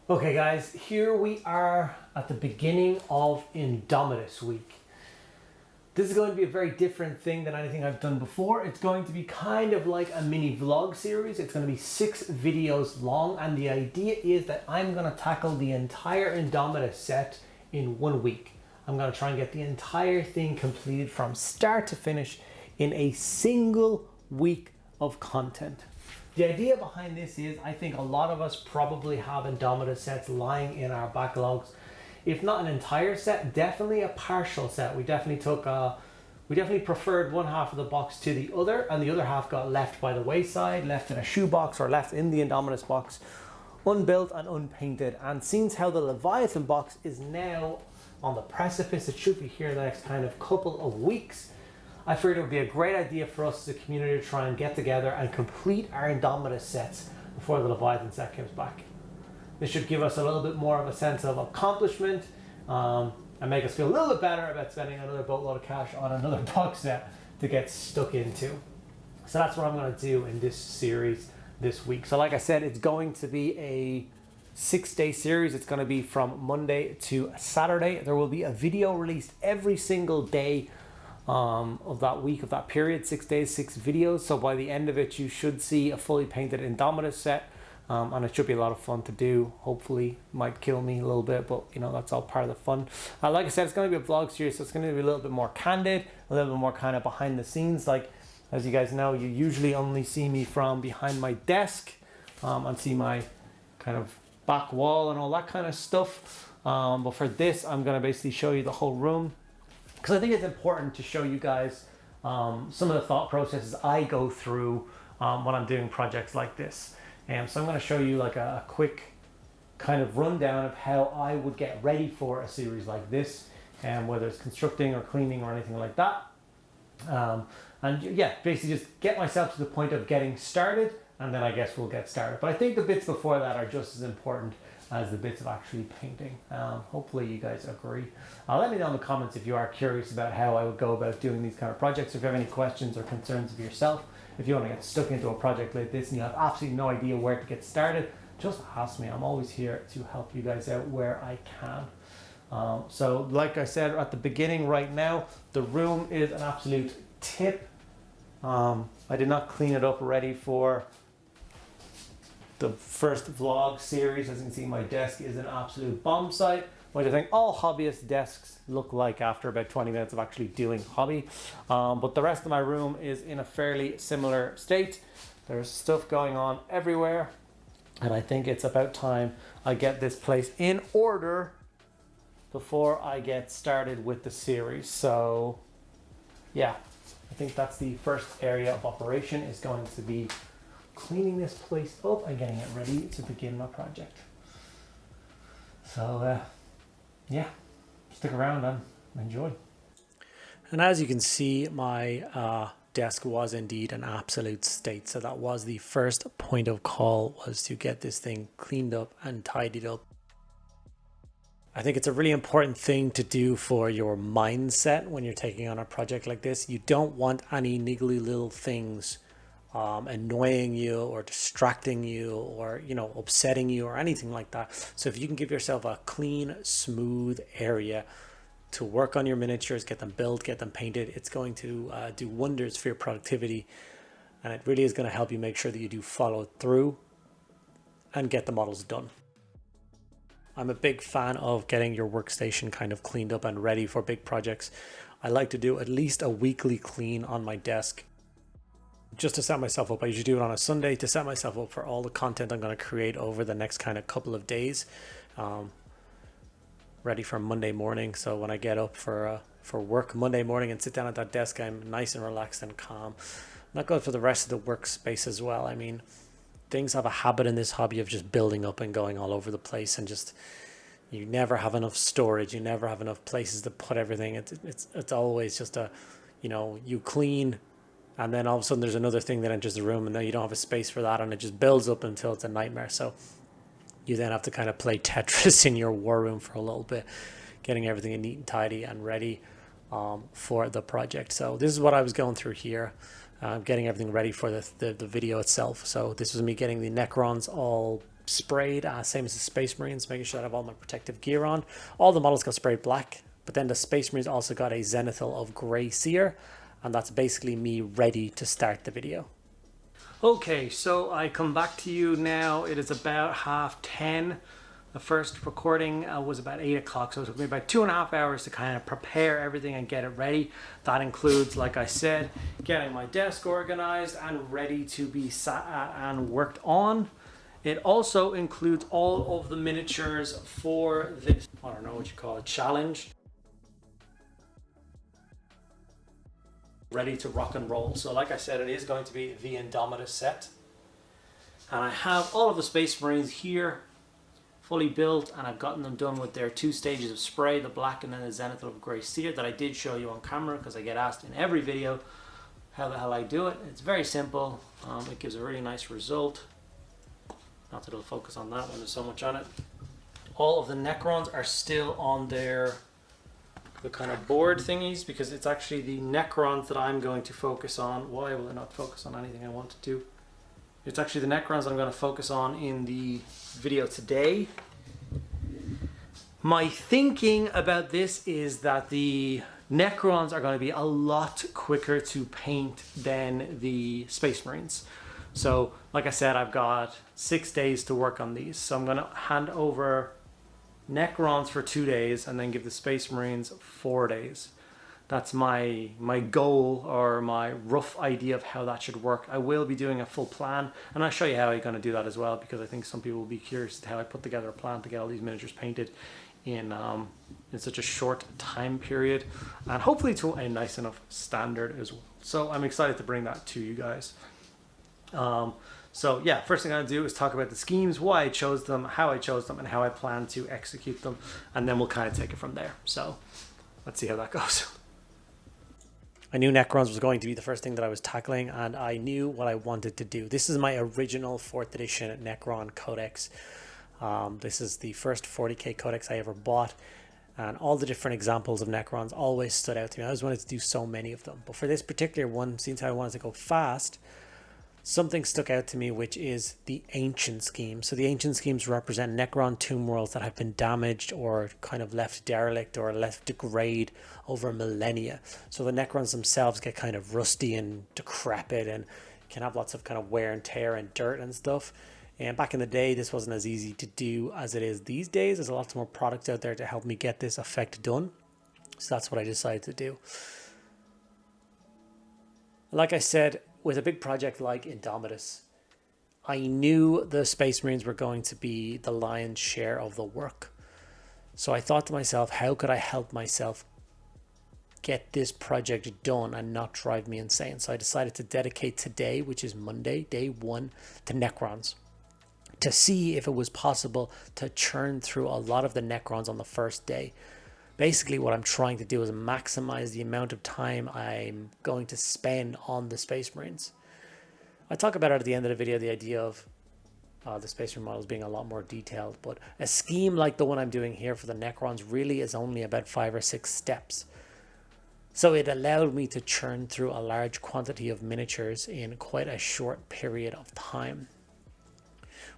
Okay guys, here we are at the beginning of Indomitus week. This is going to be a very different thing than anything I've done before. It's going to be kind of like a mini vlog series. It's going to be 6 videos long, and the idea is that I'm going to tackle the entire Indomitus set in 1 week. I'm going to try and get the entire thing completed from start to finish in a single week of content. The idea behind this is I think a lot of us probably have Indomitus sets lying in our backlogs. If not an entire set, definitely a partial set. We definitely preferred one half of the box to the other, and the other half got left by the wayside, left in a shoebox or left in the Indomitus box, unbuilt and unpainted. And since how the Leviathan box is now on the precipice, it should be here the next kind of couple of weeks, I figured it would be a great idea for us as a community to try and get together and complete our Indomitus sets before the Leviathan set comes back. This should give us a little bit more of a sense of accomplishment and make us feel a little bit better about spending another boatload of cash on another box set to get stuck into. So that's what I'm going to do in this series this week. So like I said, it's going to be a 6-day series. It's going to be from Monday to Saturday. There will be a video released every single day of that week, of that period. 6 days, 6 videos. So by the end of it, you should see a fully painted Indomitus set. And it should be a lot of fun to do. Hopefully, might kill me a little bit, but you know, that's all part of the fun. Like I said, it's going to be a vlog series, so it's going to be a little bit more candid, a little bit more kind of behind the scenes. Like, as you guys know, you usually only see me from behind my desk and see my kind of back wall and all that kind of stuff. But for this, I'm going to basically show you the whole room, because I think it's important to show you guys some of the thought processes I go through when I'm doing projects like this. So I'm going to show you like a quick kind of rundown of how I would get ready for a series like this, and whether it's constructing or cleaning or anything like that. And yeah, basically just get myself to the point of getting started, and then I guess we'll get started. But I think the bits before that are just as important as the bits of actually painting. Hopefully you guys agree. Let me know in the comments if you are curious about how I would go about doing these kind of projects. If you have any questions or concerns of yourself, if you want to get stuck into a project like this and you have absolutely no idea where to get started, just ask me. I'm always here to help you guys out where I can. So like I said at the beginning, right now, the room is an absolute tip. I did not clean it up ready for the first vlog series. As you can see, my desk is an absolute bomb site, which I think all hobbyist desks look like after about 20 minutes of actually doing hobby. But the rest of my room is in a fairly similar state. There's stuff going on everywhere, and I think it's about time I get this place in order before I get started with the series. So yeah, I think that's the first area of operation, is going to be cleaning this place up and getting it ready to begin my project. So yeah, stick around and enjoy. And as you can see, my desk was indeed an absolute state. So that was the first point of call, was to get this thing cleaned up and tidied up. I think it's a really important thing to do for your mindset when you're taking on a project like this. You don't want any niggly little things annoying you or distracting you or, you know, upsetting you or anything like that. So if you can give yourself a clean, smooth area to work on your miniatures, get them built, get them painted, it's going to do wonders for your productivity, and it really is going to help you make sure that you do follow through and get the models done. I'm a big fan of getting your workstation kind of cleaned up and ready for big projects. I like to do at least a weekly clean on my desk, just to set myself up. I usually do it on a Sunday to set myself up for all the content I'm going to create over the next kind of couple of days, ready for Monday morning. So when I get up for work Monday morning and sit down at that desk, I'm nice and relaxed and calm. That goes for the rest of the workspace as well. I mean, things have a habit in this hobby of just building up and going all over the place, and just, you never have enough storage, you never have enough places to put everything. It's always just a, you know, you clean, and then all of a sudden there's another thing that enters the room, and then you don't have a space for that, and it just builds up until it's a nightmare. So you then have to kind of play Tetris in your war room for a little bit, getting everything neat and tidy and ready for the project. So this is what I was going through here, getting everything ready for the video itself. So this was me getting the Necrons all sprayed, same as the Space Marines, making sure I have all my protective gear on. All the models got sprayed black, but then the Space Marines also got a zenithal of Grey Seer, and that's basically me ready to start the video. Okay, so I come back to you now. It is about 10:30. The first recording was about 8 o'clock, so it took me about 2.5 hours to kind of prepare everything and get it ready. That includes, like I said, getting my desk organized and ready to be sat at and worked on. It also includes all of the miniatures for this, I don't know what you call it, challenge. Ready to rock and roll. So like I said, it is going to be the Indomitus set. And I have all of the Space Marines here, fully built, and I've gotten them done with their 2 stages of spray, the black and then the zenithal of Grey Seer that I did show you on camera because I get asked in every video how the hell I do it. It's very simple. It gives a really nice result. Not that it'll focus on that when there's so much on it. All of the Necrons are still on the kind of board thingies because it's actually the Necrons that I'm going to focus on. Why will it not focus on anything I want to do? It's actually the Necrons I'm going to focus on in the video today. My thinking about this is that the Necrons are going to be a lot quicker to paint than the Space Marines. So, like I said, I've got 6 days to work on these. So I'm going to hand over Necrons for 2 days and then give the Space Marines 4 days. That's my goal, or my rough idea of how that should work. I will be doing a full plan, and I'll show you how I'm going to do that as well, because I think some people will be curious to how I put together a plan to get all these miniatures painted in such a short time period, and hopefully to a nice enough standard as well. So I'm excited to bring that to you guys. So yeah, first thing I'm going to do is talk about the schemes, why I chose them, how I chose them, and how I plan to execute them. And then we'll kind of take it from there. So let's see how that goes. I knew Necrons was going to be the first thing that I was tackling, and I knew what I wanted to do. This is my original 4th edition Necron Codex. This is the first 40k Codex I ever bought. And all the different examples of Necrons always stood out to me. I always wanted to do so many of them. But for this particular one, since I wanted to go fast, something stuck out to me, which is the ancient scheme. So the ancient schemes represent Necron tomb worlds that have been damaged or kind of left derelict or left degrade over millennia. So the Necrons themselves get kind of rusty and decrepit and can have lots of kind of wear and tear and dirt and stuff. And back in the day, this wasn't as easy to do as it is these days. There's lots more products out there to help me get this effect done. So that's what I decided to do. Like I said, with a big project like Indomitus, I knew the Space Marines were going to be the lion's share of the work. So I thought to myself, how could I help myself get this project done and not drive me insane? So I decided to dedicate today, which is Monday, day 1, to Necrons, to see if it was possible to churn through a lot of the Necrons on the first day. Basically, what I'm trying to do is maximize the amount of time I'm going to spend on the Space Marines. I talk about it at the end of the video, the idea of the Space Marine models being a lot more detailed, but a scheme like the one I'm doing here for the Necrons really is only about 5 or 6 steps. So it allowed me to churn through a large quantity of miniatures in quite a short period of time,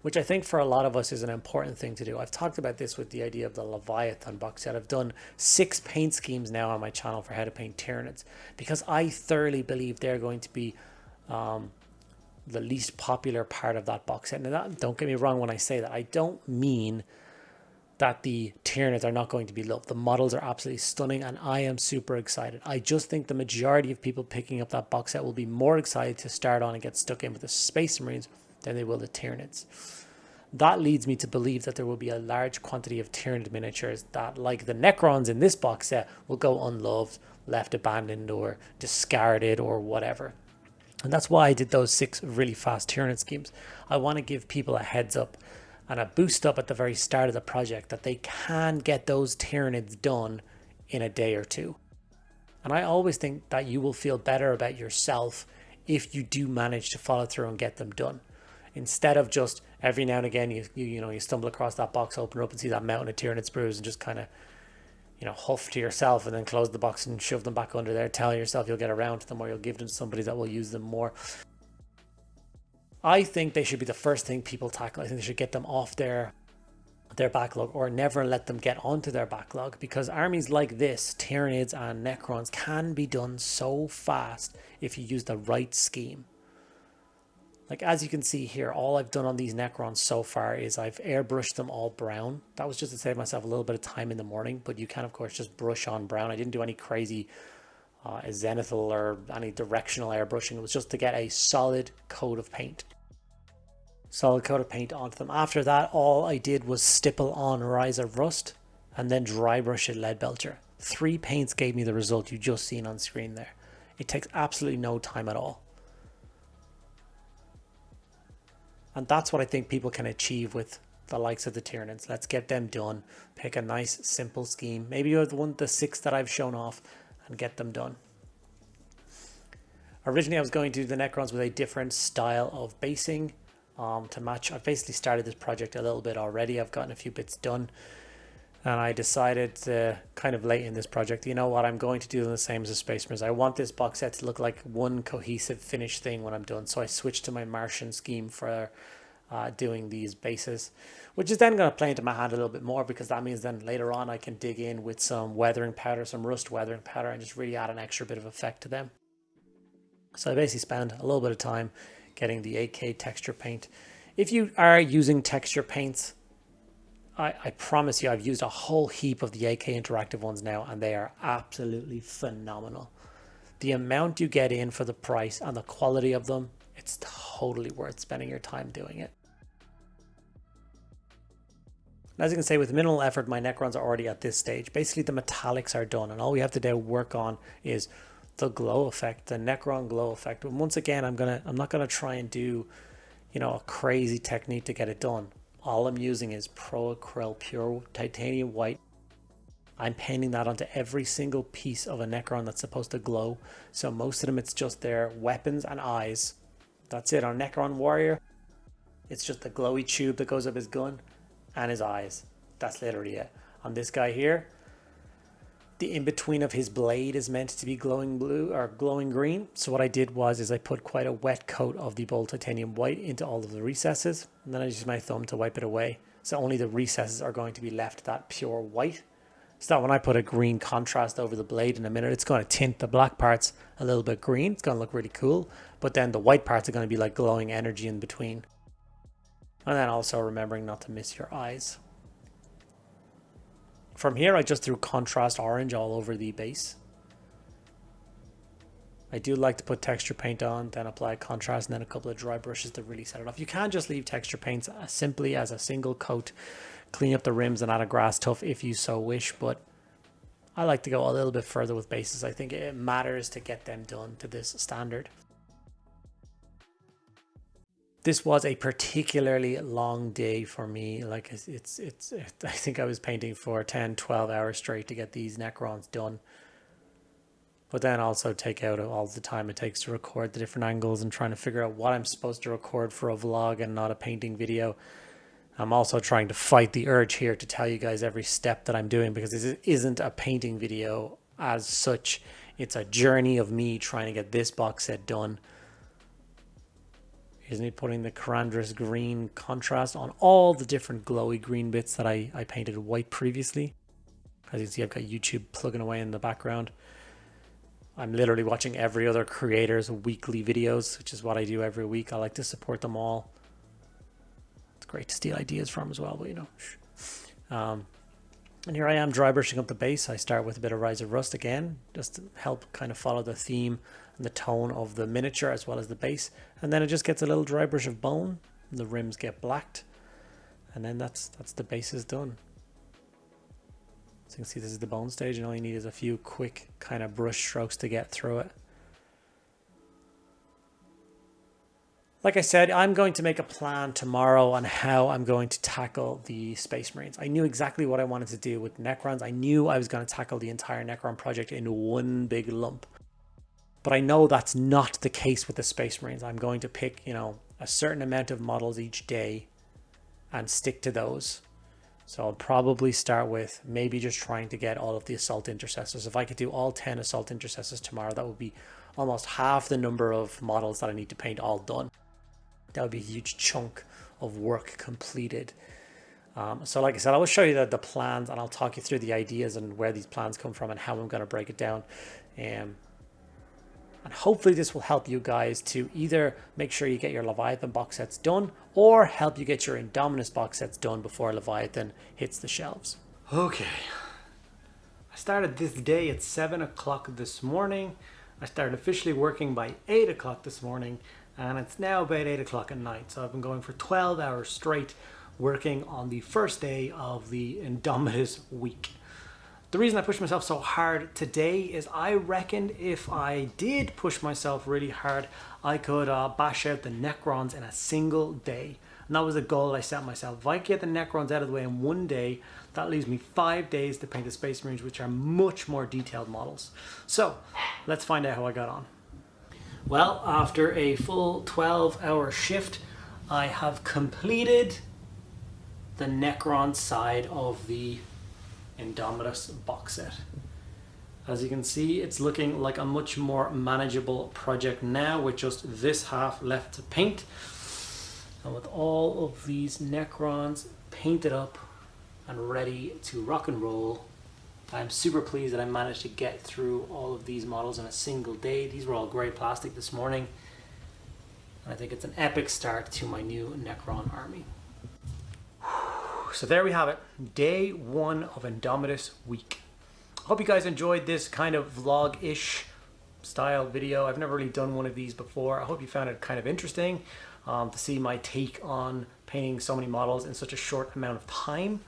which I think for a lot of us is an important thing to do. I've talked about this with the idea of the Leviathan box set. I've done 6 paint schemes now on my channel for how to paint Tyranids, because I thoroughly believe they're going to be the least popular part of that box set. Now, don't get me wrong when I say that. I don't mean that the Tyranids are not going to be loved. The models are absolutely stunning, and I am super excited. I just think the majority of people picking up that box set will be more excited to start on and get stuck in with the Space Marines than they will the Tyranids. That leads me to believe that there will be a large quantity of Tyranid miniatures that, like the Necrons in this box set, will go unloved, left abandoned or discarded or whatever. And that's why I did those 6 really fast Tyranid schemes. I want to give people a heads up and a boost up at the very start of the project that they can get those Tyranids done in a day or 2. And I always think that you will feel better about yourself if you do manage to follow through and get them done, instead of just every now and again you stumble across that box, open it up and see that mountain of Tyranid sprues and just kind of huff to yourself and then close the box and shove them back under there, tell yourself you'll get around to them or you'll give them to somebody that will use them more. I think they should be the first thing people tackle. I think they should get them off their backlog, or never let them get onto their backlog, because armies like this, Tyranids and Necrons, can be done so fast if you use the right scheme. Like, as you can see here, all I've done on these Necrons so far is I've airbrushed them all brown. That was just to save myself a little bit of time in the morning, but you can of course just brush on brown. I didn't do any crazy zenithal or any directional airbrushing. It was just to get a solid coat of paint. Onto them. After that, all I did was stipple on Rise of Rust and then dry brush it Lead Belcher. 3 paints gave me the result you just seen on screen there. It takes absolutely no time at all. And that's what I think people can achieve with the likes of the Tyranids. Let's get them done. Pick a nice, simple scheme. Maybe you're the 6 that I've shown off, and get them done. Originally, I was going to do the Necrons with a different style of basing to match. I've basically started this project a little bit already. I've gotten a few bits done. And I decided kind of late in this project, you know what, I'm going to do the same as the Space Marines. I want this box set to look like one cohesive finished thing when I'm done. So I switched to my Martian scheme for doing these bases, which is then going to play into my hand a little bit more, because that means then later on I can dig in with some weathering powder, some rust weathering powder, and just really add an extra bit of effect to them. So I basically spend a little bit of time getting the 8K texture paint. If you are using texture paints, I promise you, I've used a whole heap of the 8K interactive ones now, and they are absolutely phenomenal. The amount you get in for the price and the quality of them, it's totally worth spending your time doing it. As you can say, with minimal effort, my Necrons are already at this stage. Basically, the metallics are done, and all we have to do work on is the glow effect, the Necron glow effect. And once again, I'm not gonna try and do, you know, a crazy technique to get it done. All I'm using is Pro Acryl Pure Titanium White. I'm painting that onto every single piece of a Necron that's supposed to glow. So most of them, it's just their weapons and eyes. That's it. On Necron Warrior, it's just the glowy tube that goes up his gun and his eyes. That's literally it. On this guy here, the in-between of his blade is meant to be glowing blue or glowing green. So what I did was I put quite a wet coat of the Bold Titanium White into all of the recesses, and then I used my thumb to wipe it away. So only the recesses are going to be left that pure white. So that when I put a green contrast over the blade in a minute, it's going to tint the black parts a little bit green. It's going to look really cool. But then the white parts are going to be like glowing energy in between. And then also remembering not to miss your eyes. From here, I just threw contrast orange all over the base. I do like to put texture paint on, then apply contrast, and then a couple of dry brushes to really set it off. You can just leave texture paints simply as a single coat, clean up the rims and add a grass tuff if you so wish, but I like to go a little bit further with bases. I think it matters to get them done to this standard. This was a particularly long day for me. Like it's I think I was painting for 10, 12 hours straight to get these Necrons done. But then also take out all the time it takes to record the different angles and trying to figure out what I'm supposed to record for a vlog and not a painting video. I'm also trying to fight the urge here to tell you guys every step that I'm doing, because this isn't a painting video as such. It's a journey of me trying to get this box set done. Here's me putting the Karandras green contrast on all the different glowy green bits that I painted white previously. As you can see, I've got YouTube plugging away in the background. I'm literally watching every other creator's weekly videos, which is what I do every week. I like to support them all. It's great to steal ideas from as well, but you know. And here I am dry brushing up the base. I start with a bit of Rise of Rust again, just to help kind of follow the theme and the tone of the miniature as well as the base. And then it just gets a little dry brush of bone, and the rims get blacked. And then that's the base is done. So you can see this is the bone stage, and all you need is a few quick kind of brush strokes to get through it. Like I said, I'm going to make a plan tomorrow on how I'm going to tackle the Space Marines. I knew exactly what I wanted to do with Necrons. I knew I was going to tackle the entire Necron project in one big lump. But I know that's not the case with the Space Marines. I'm going to pick, you know, a certain amount of models each day and stick to those. So I'll probably start with maybe just trying to get all of the Assault Intercessors. If I could do all 10 Assault Intercessors tomorrow, that would be almost half the number of models that I need to paint all done. That would be a huge chunk of work completed. So like I said, I will show you the plans, and I'll talk you through the ideas and where these plans come from and how I'm going to break it down. And hopefully this will help you guys to either make sure you get your Leviathan box sets done, or help you get your Indomitus box sets done before Leviathan hits the shelves. Okay. I started this day at 7 o'clock this morning. I started officially working by 8 o'clock this morning, and it's now about 8 o'clock at night. So I've been going for 12 hours straight working on the first day of the Indomitus week. The reason I pushed myself so hard today is I reckoned if I did push myself really hard, I could bash out the Necrons in a single day. And that was the goal I set myself. If I get the Necrons out of the way in one day, that leaves me 5 days to paint the Space Marines, which are much more detailed models. So let's find out how I got on. Well, after a full 12-hour shift, I have completed the Necron side of the Indomitus box set. As you can see, it's looking like a much more manageable project now, with just this half left to paint. And with all of these Necrons painted up and ready to rock and roll, I'm super pleased that I managed to get through all of these models in a single day. These were all grey plastic this morning. And I think it's an epic start to my new Necron army. So there we have it, day one of Indomitus week. Hope you guys enjoyed this kind of vlog-ish style video. I've never really done one of these before. I hope you found it kind of interesting to see my take on painting so many models in such a short amount of time.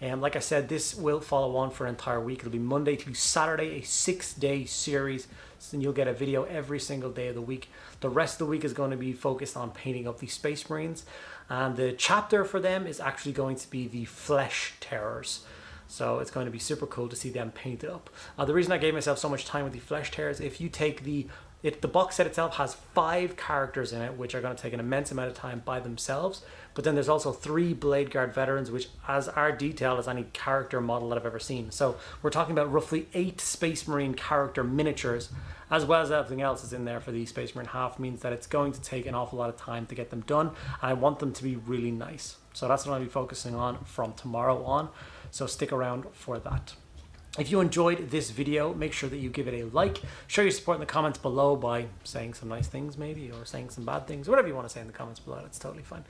And like I said, this will follow on for an entire week. It'll be Monday to Saturday, a 6-day series. And you'll get a video every single day of the week. The rest of the week is going to be focused on painting up the Space Marines. And the chapter for them is actually going to be the Flesh Terrors. So it's going to be super cool to see them painted up. The reason I gave myself so much time with the Flesh Terrors, if you take the box set itself has 5 characters in it, which are going to take an immense amount of time by themselves. But then there's also 3 Blade Guard veterans, which are detailed as any character model that I've ever seen. So we're talking about roughly 8 Space Marine character miniatures, as well as everything else is in there for the Space Marine half. Means that it's going to take an awful lot of time to get them done. And I want them to be really nice. So that's what I'll be focusing on from tomorrow on. So stick around for that. If you enjoyed this video, make sure that you give it a like. Show your support in the comments below by saying some nice things maybe, or saying some bad things, whatever you want to say in the comments below. That's totally fine.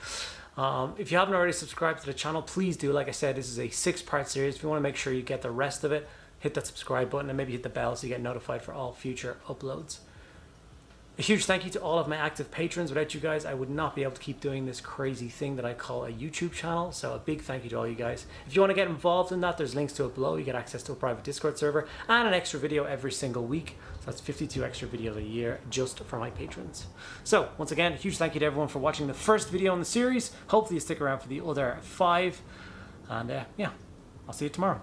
If you haven't already subscribed to the channel, please do. Like I said, this is a 6-part series. If you want to make sure you get the rest of it, hit that subscribe button and maybe hit the bell so you get notified for all future uploads. A huge thank you to all of my active patrons. Without you guys, I would not be able to keep doing this crazy thing that I call a YouTube channel. So a big thank you to all you guys. If you want to get involved in that, there's links to it below. You get access to a private Discord server and an extra video every single week. So that's 52 extra videos a year just for my patrons. So once again, a huge thank you to everyone for watching the first video in the series. Hopefully you stick around for the other 5. And yeah, I'll see you tomorrow.